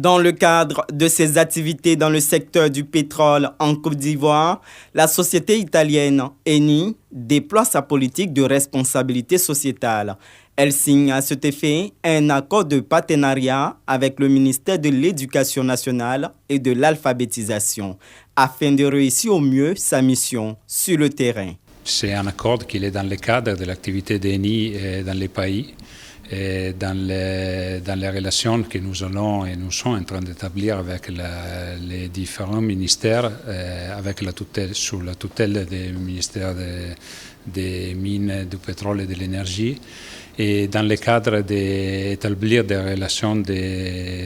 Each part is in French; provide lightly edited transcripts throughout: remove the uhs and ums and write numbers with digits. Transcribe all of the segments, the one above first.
Dans le cadre de ses activités dans le secteur du pétrole en Côte d'Ivoire, la société italienne Eni déploie sa politique de responsabilité sociétale. Elle signe à cet effet un accord de partenariat avec le ministère de l'Éducation nationale et de l'alphabétisation afin de réussir au mieux sa mission sur le terrain. C'est un accord qui est dans le cadre de l'activité d'Eni dans les pays. Et dans les relations que nous allons et nous sommes en train d'établir avec les différents ministères, avec sous la tutelle des ministères des mines, du pétrole et de l'énergie, et dans le cadre d'établir des relations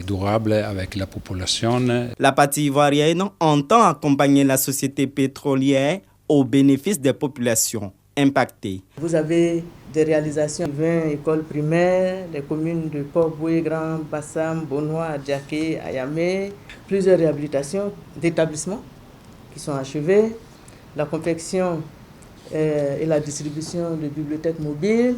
durables avec la population. La partie ivoirienne entend accompagner la société pétrolière au bénéfice des populations impactées. Vous avez des réalisations, 20 écoles primaires, les communes de Port-Boué, Grand, Bassam, Bonois, Adjaké, Ayamé, plusieurs réhabilitations d'établissements qui sont achevées, la confection et la distribution de bibliothèques mobiles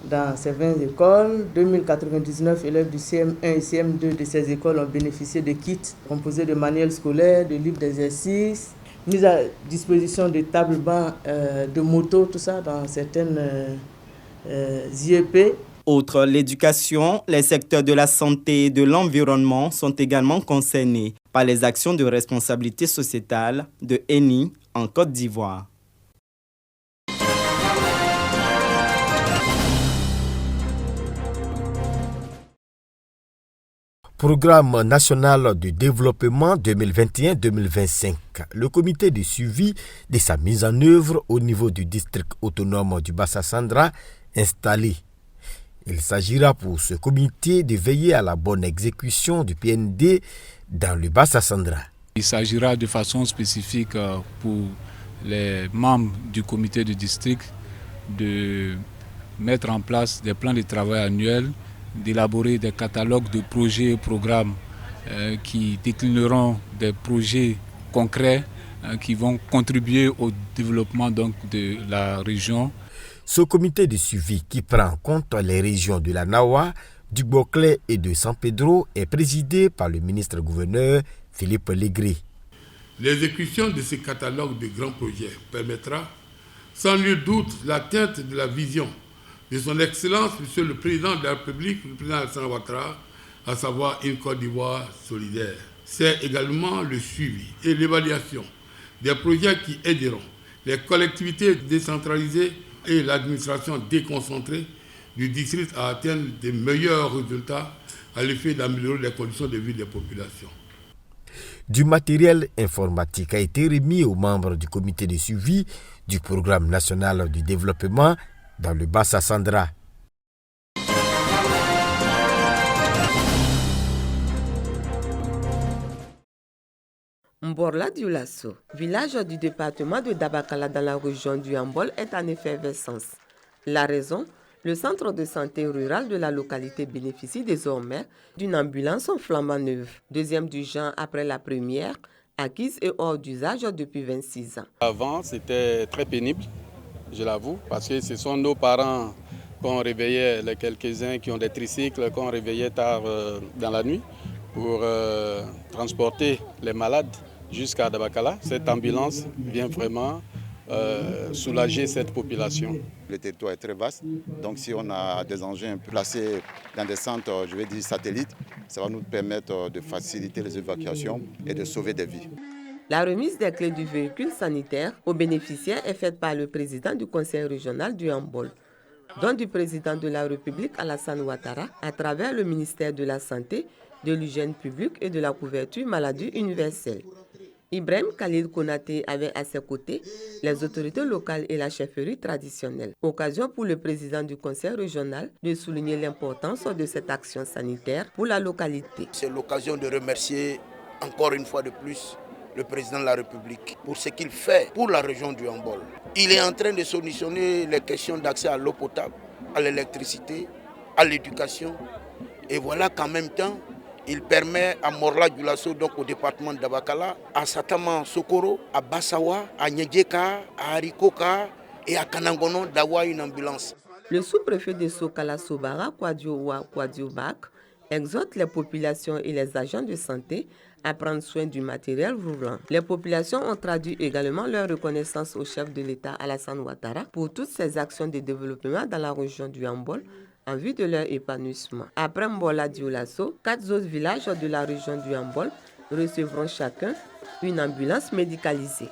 dans ces 20 écoles. 2099 élèves du CM1 et CM2 de ces écoles ont bénéficié de kits composés de manuels scolaires, de livres d'exercices, mise à disposition de tables-bancs, de motos, tout ça dans certaines IEP. Outre l'éducation, les secteurs de la santé et de l'environnement sont également concernés par les actions de responsabilité sociétale de Eni en Côte d'Ivoire. Programme national de développement 2021-2025. Le comité de suivi de sa mise en œuvre au niveau du district autonome du Bassa-Sandra installé. Il s'agira pour ce comité de veiller à la bonne exécution du PND dans le Bassa-Sandra. Il s'agira de façon spécifique pour les membres du comité de district de mettre en place des plans de travail annuels, d'élaborer des catalogues de projets et programmes qui déclineront des projets concrets qui vont contribuer au développement donc, de la région. Ce comité de suivi qui prend en compte les régions de la Nawa, du Boclé et de San Pedro est présidé par le ministre-gouverneur Philippe Légré. L'exécution de ce catalogue de grands projets permettra sans nul doute l'atteinte de la vision de son Excellence, Monsieur le Président de la République, le Président Alassane Ouattara, à savoir une Côte d'Ivoire solidaire. C'est également le suivi et l'évaluation des projets qui aideront les collectivités décentralisées et l'administration déconcentrée du district à atteindre de meilleurs résultats à l'effet d'améliorer les conditions de vie des populations. Du matériel informatique a été remis aux membres du comité de suivi du programme national du développement dans le Bassa-Sandra. Mborla Dioulasso, village du département de Dabakala dans la région du Yambol, est en effervescence. La raison, le centre de santé rural de la localité bénéficie désormais d'une ambulance en flambant neuve, deuxième du genre après la première, acquise et hors d'usage depuis 26 ans. Avant, c'était très pénible, je l'avoue, parce que ce sont nos parents qu'on réveillait, les quelques-uns qui ont des tricycles, qu'on réveillait tard dans la nuit pour transporter les malades jusqu'à Dabakala. Cette ambulance vient vraiment soulager cette population. Le territoire est très vaste, donc si on a des engins placés dans des centres, je vais dire satellites, ça va nous permettre de faciliter les évacuations et de sauver des vies. La remise des clés du véhicule sanitaire aux bénéficiaires est faite par le président du conseil régional du Yambol, dont du président de la République Alassane Ouattara, à travers le ministère de la Santé, de l'hygiène publique et de la couverture maladie universelle. Ibrahim Khalil Konaté avait à ses côtés les autorités locales et la chefferie traditionnelle. Occasion pour le président du conseil régional de souligner l'importance de cette action sanitaire pour la localité. C'est l'occasion de remercier encore une fois de plus le président de la République pour ce qu'il fait pour la région du Yambol. Il est en train de solutionner les questions d'accès à l'eau potable, à l'électricité, à l'éducation. Et voilà qu'en même temps, il permet à Morla Dioulasso, donc au département de Dabakala, à Satama Sokoro, à Bassawa, à Nyedjeka, à Arikoka et à Kanangono d'avoir une ambulance. Le sous-préfet de Sokala Sobara, Kwadiowa Kwadiobak, exhorte les populations et les agents de santé à prendre soin du matériel roulant. Les populations ont traduit également leur reconnaissance au chef de l'État Alassane Ouattara pour toutes ses actions de développement dans la région du Hambol en vue de leur épanouissement. Après Mbola Dioulasso, 4 autres villages de la région du Hambol recevront chacun une ambulance médicalisée.